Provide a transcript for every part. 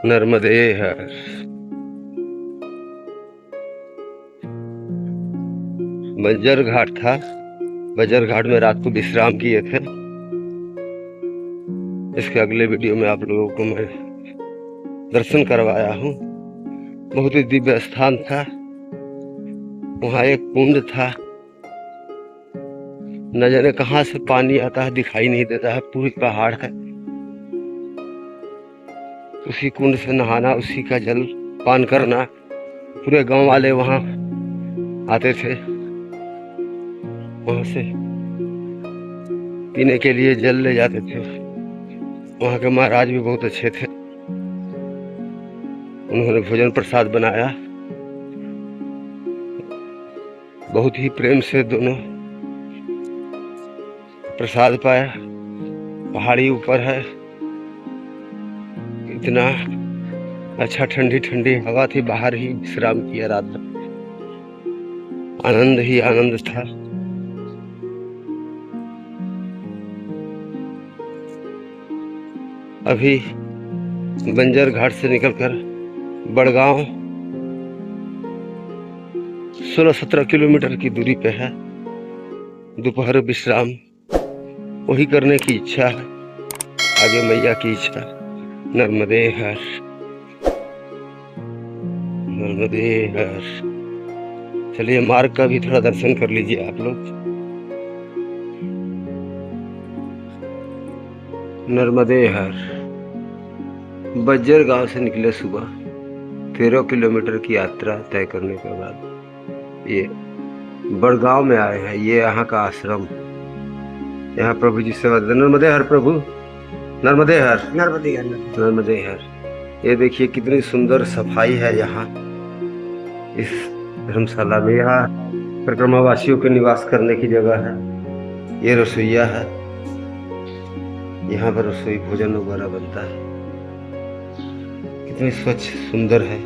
नर्मदे हर। बंजर घाट था। बंजर घाट में रात को विश्राम किए थे। इसके अगले वीडियो में आप लोगों को मैं दर्शन करवाया हूँ। बहुत ही दिव्य स्थान था। वहाँ एक कुंड था। न जाने कहाँ से पानी आता है, दिखाई नहीं देता है। पूरी पहाड़ है। उसी कुंड से नहाना, उसी का जल पान करना। पूरे गांव वाले वहाँ आते थे। वहाँ से पीने के लिए जल ले जाते थे। वहाँ के महाराज भी बहुत अच्छे थे। उन्होंने भोजन प्रसाद बनाया। बहुत ही प्रेम से दोनों प्रसाद पाया। पहाड़ी ऊपर है। इतना अच्छा ठंडी ठंडी हवा थी। बाहर ही विश्राम किया रात भर। आनंद ही आनंद था। अभी बंजर घाट से निकलकर बड़गांव 16-17 किलोमीटर की दूरी पे है। दोपहर विश्राम वही करने की इच्छा है। आगे मैया की इच्छा। नर्मदे हर। नर्मदे हर। चलिए मार्ग का भी थोड़ा दर्शन कर लीजिए आप लोग। नर्मदे हर। बज्जर गांव से निकले सुबह। 13 किलोमीटर की यात्रा तय करने के बाद ये बड़गांव में आए हैं। ये यहाँ का आश्रम। यहाँ प्रभु जी सेवा देते। नर्मदे हर प्रभु। नर्मदे हर। नर्मदे हर। नर्मदे हर। ये देखिए कितनी सुंदर सफाई है यहाँ इस धर्मशाला में। यहाँ परिक्रमावासियों के निवास करने की जगह है। ये रसोईया है। यहाँ पर रसोई भोजन वगैरह बनता है। कितनी स्वच्छ सुंदर है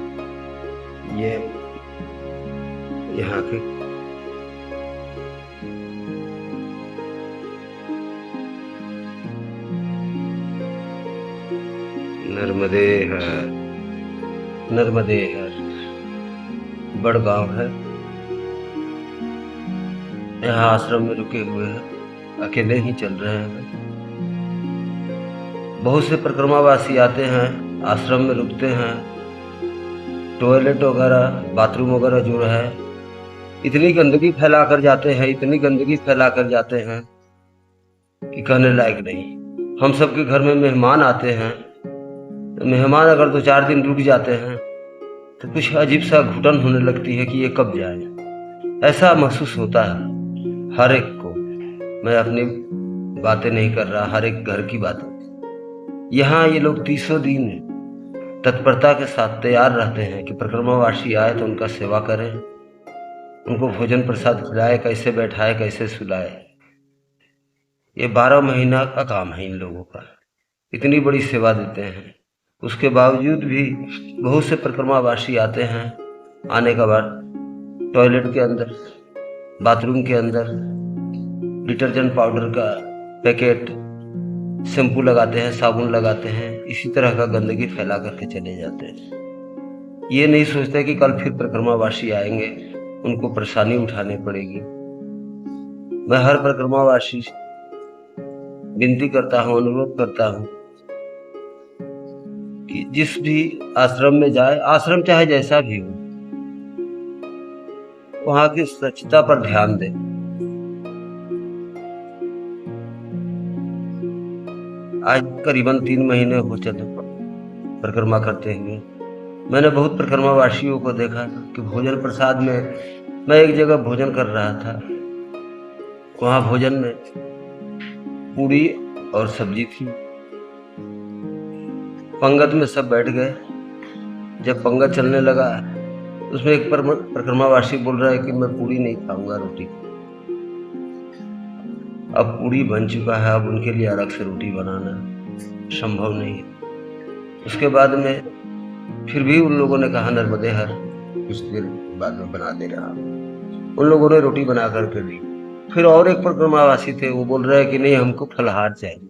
ये यहाँ की। नर्मदे हर। नर्मदे हर। बड़गांव है। यहाँ आश्रम में रुके हुए हैं। अकेले ही चल रहे हैं। बहुत से परिक्रमावासी आते हैं, आश्रम में रुकते हैं। टॉयलेट वगैरह, बाथरूम वगैरह जो है, इतनी गंदगी फैला कर जाते हैं, इतनी गंदगी फैला कर जाते हैं कि कहने लायक नहीं। हम सबके घर में मेहमान आते हैं। तो मेहमान अगर 2-4 दिन रुक जाते हैं तो कुछ अजीब सा घुटन होने लगती है कि ये कब जाए। ऐसा महसूस होता है हर एक को। मैं अपनी बातें नहीं कर रहा, हर एक घर की बातें। यहाँ ये लोग 30 दिन तत्परता के साथ तैयार रहते हैं कि परिक्रमावासी आए तो उनका सेवा करें, उनको भोजन प्रसाद खिलाए, कैसे बैठाए, कैसे सुलाए। ये 12 महीना का काम है इन लोगों का। इतनी बड़ी सेवा देते हैं। उसके बावजूद भी बहुत से परिक्रमावासी आते हैं। आने के बाद टॉयलेट के अंदर, बाथरूम के अंदर डिटर्जेंट पाउडर का पैकेट, शैम्पू लगाते हैं, साबुन लगाते हैं। इसी तरह का गंदगी फैला करके चले जाते हैं। ये नहीं सोचते कि कल फिर परिक्रमावासी आएंगे, उनको परेशानी उठानी पड़ेगी। मैं हर परिक्रमावासी विनती करता हूँ, अनुरोध करता हूँ कि जिस भी आश्रम में जाए, आश्रम चाहे जैसा भी हो, वहां की स्वच्छता पर ध्यान दें। आज करीबन 3 महीने हो चले परिक्रमा करते हुए। मैंने बहुत परिक्रमावासियों को देखा कि भोजन प्रसाद में, मैं एक जगह भोजन कर रहा था, वहाँ भोजन में पूरी और सब्जी थी। पंगत में सब बैठ गए। जब पंगत चलने लगा, उसमें एक परिक्रमावासी बोल रहा है कि मैं पूरी नहीं खाऊंगा, रोटी। अब पूरी बन चुका है, अब उनके लिए अलग से रोटी बनाना संभव नहीं है। उसके बाद में फिर भी उन लोगों ने कहा नर्मदे हर, कुछ देर बाद में बना दे रहा। उन लोगों ने रोटी बना करके दी। फिर और एक परिक्रमावासी थे, वो बोल रहे हैं कि नहीं, हमको फलाहार चाहिए।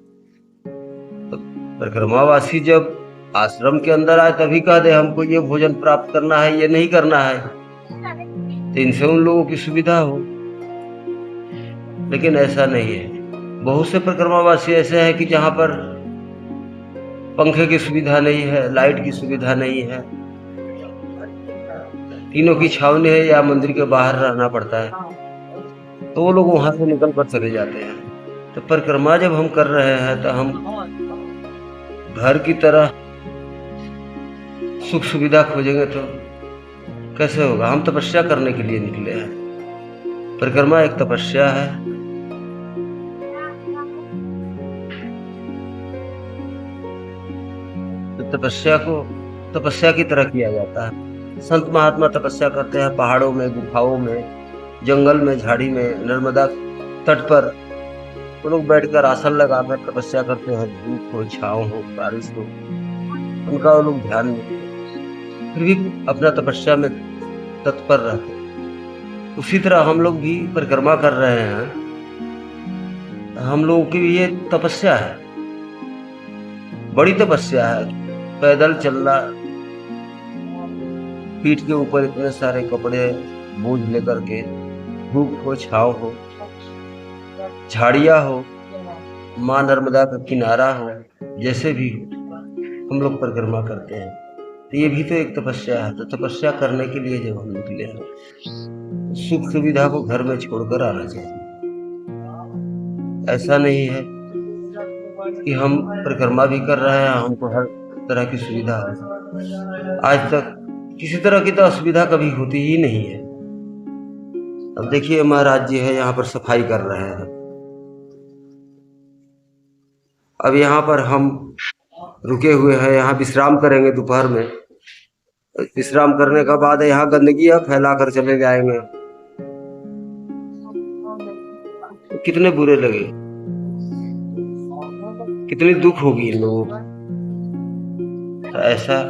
तो परिक्रमावासी जब आश्रम के अंदर आए तभी कह दे हमको ये भोजन प्राप्त करना है, ये नहीं करना है, तो इनसे उन लोगों की सुविधा हो। लेकिन ऐसा नहीं है। बहुत से परिक्रमावासी ऐसे हैं कि जहाँ पर पंखे की सुविधा नहीं है, लाइट की सुविधा नहीं है, तीनों की छावनी है या मंदिर के बाहर रहना पड़ता है, तो वो लोग वहां से निकल कर चले जाते हैं। तो परिक्रमा जब हम कर रहे हैं तो हम घर की तरह सुख सुविधा खोजेंगे तो कैसे होगा? हम तपस्या करने के लिए निकले हैं। परिक्रमा एक तपस्या है। तो तपस्या को तपस्या की तरह किया जाता है। संत महात्मा तपस्या करते हैं पहाड़ों में, गुफाओं में, जंगल में, झाड़ी में, नर्मदा तट पर वो लोग बैठकर आसन लगाकर तपस्या करते हैं। धूप हो, छाँव हो, बारिश हो, उनका वो लोग ध्यान में, फिर भी अपना तपस्या में तत्पर रहते हैं। उसी तरह हम लोग भी परिक्रमा कर रहे हैं। हम लोगों की भी ये तपस्या है, बड़ी तपस्या है। पैदल चलना, पीठ के ऊपर इतने सारे कपड़े बोझ लेकर के, धूप हो, छाँव हो, झाड़ियाँ हो, माँ नर्मदा का किनारा हो, जैसे भी हो, हम लोग परिक्रमा करते हैं। तो ये भी तो एक तपस्या है। तो तपस्या करने के लिए जब हम निकले हैं, सुख सुविधा को घर में छोड़कर आना चाहिए। ऐसा नहीं है कि हम परिक्रमा भी कर रहे हैं, हमको हर तरह की सुविधा है। आज तक किसी तरह की तो असुविधा कभी होती ही नहीं है। अब देखिए महाराज जी है यहाँ पर सफाई कर रहे हैं। अब यहाँ पर हम रुके हुए हैं, यहाँ विश्राम करेंगे दोपहर में। विश्राम करने का बाद यहाँ गंदगी फैला कर चले जाएंगे, तो कितने बुरे लगे, कितनी दुख होगी इन लोगों को। तो ऐसा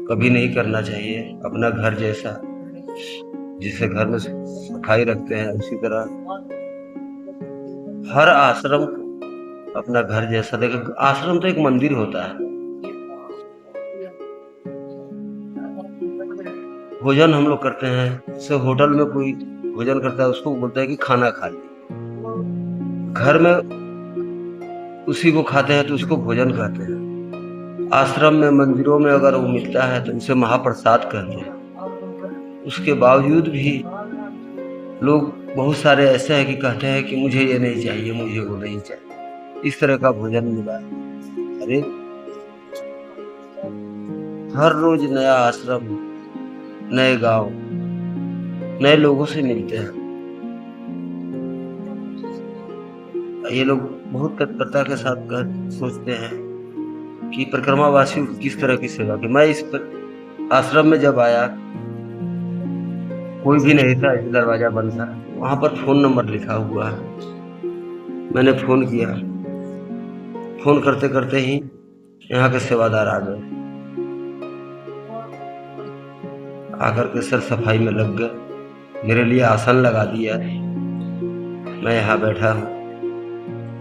कभी नहीं करना चाहिए। अपना घर जैसा, जिसे घर में सफाई रखते हैं, उसी तरह हर आश्रम अपना घर जैसा देखो। आश्रम तो एक मंदिर होता है। भोजन हम लोग करते हैं, जैसे होटल में कोई भोजन करता है उसको बोलते हैं कि खाना खा लिया। घर में उसी को खाते हैं तो उसको भोजन कहते हैं। आश्रम में, मंदिरों में अगर वो मिलता है तो उसे महाप्रसाद कहते हैं। उसके बावजूद भी लोग बहुत सारे ऐसे हैं कि कहते हैं कि मुझे ये नहीं चाहिए, मुझे वो नहीं चाहिए, इस तरह का भोजन मिला। अरे हर रोज नया आश्रम, नए गांव, नए लोगों से मिलते हैं। ये लोग बहुत तत्परता के साथ सोचते हैं कि परिक्रमावासियों की किस तरह की सेवा की। मैं इस आश्रम में जब आया, कोई भी नहीं था, इस दरवाजा बंद था, वहां पर फोन नंबर लिखा हुआ है। मैंने फोन किया, फोन करते करते ही यहाँ के सेवादार आ गए, आकर के सर सफाई में लग गए, मेरे लिए आसन लगा दिया। मैं यहाँ बैठा हूँ,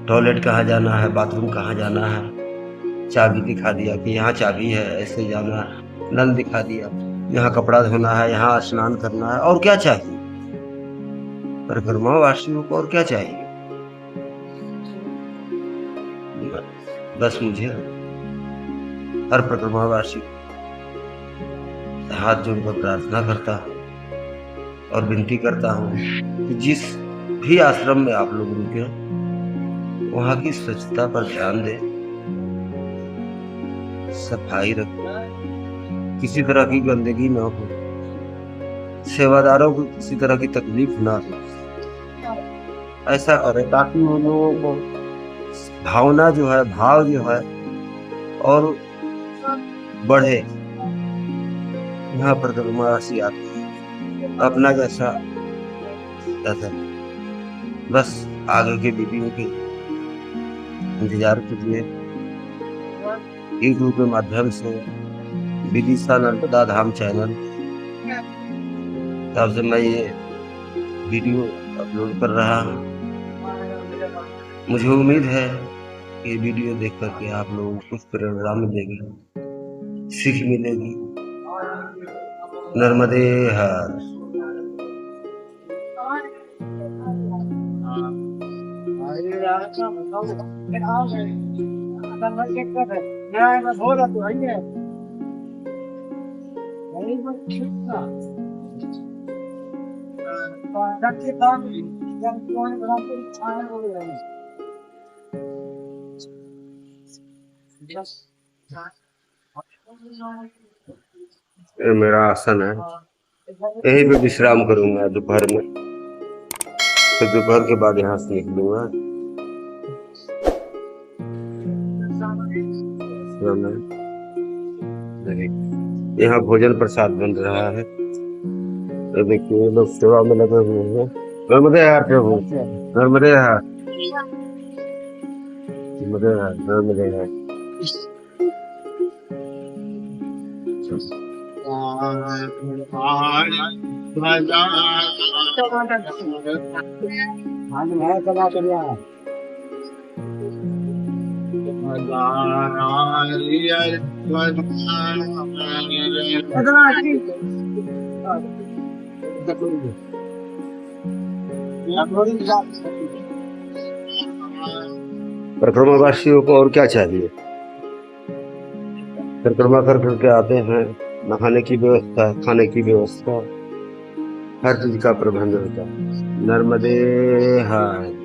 टॉयलेट कहाँ जाना है, बाथरूम कहाँ जाना है, चाबी दिखा दिया कि यहाँ चाबी है, ऐसे जाना है, नल दिखा दिया, यहाँ कपड़ा धोना है, यहाँ स्नान करना है। और क्या चाहिए परिक्रमावासियों को? और क्या चाहिए? बस मुझे हर परिक्रमावासी हाथ जोड़कर प्रार्थना करता हूँ और विनती करता हूँ कि जिस भी आश्रम में आप लोग रुके, वहाँ की स्वच्छता पर ध्यान दें, सफाई रखें, किसी तरह की गंदगी ना हो, सेवादारों को किसी तरह की तकलीफ ना हो। ऐसा करें ताकि उन लोगों को भावना जो है, भाव जो है और बढ़े। यहाँ पर परिक्रमावासी आते हैं अपना जैसा रहता है। बस आगे के वीडियो के इंतजार कीजिए। यूट्यूब के माध्यम से विदिशा नर्मदा धाम चैनल तब से मैं ये वीडियो अपलोड कर रहा हूँ। मुझे उम्मीद है ये वीडियो देख करके आप लोगों को कुछ प्रेरणा मिलेगी, सीख मिलेगी। नर्मदे हर। ये मेरा आसन है, यहीं पे विश्राम करूंगा दोपहर में, फिर दोपहर के बाद यहाँ से निकलूंगा। यहाँ भोजन प्रसाद बन रहा है, तो देखिए लोग सेवा में लगे हुए हैं। नर्मदे हर प्रभु, नर्मदे हर, नर्मदे हर, नर्मदे हर। परिक्रमावासियों को और क्या चाहिए, परिक्रमा कर करके आते हैं, नहाने की व्यवस्था, खाने की व्यवस्था, हर चीज का प्रबंध होता है। नर्मदे हर।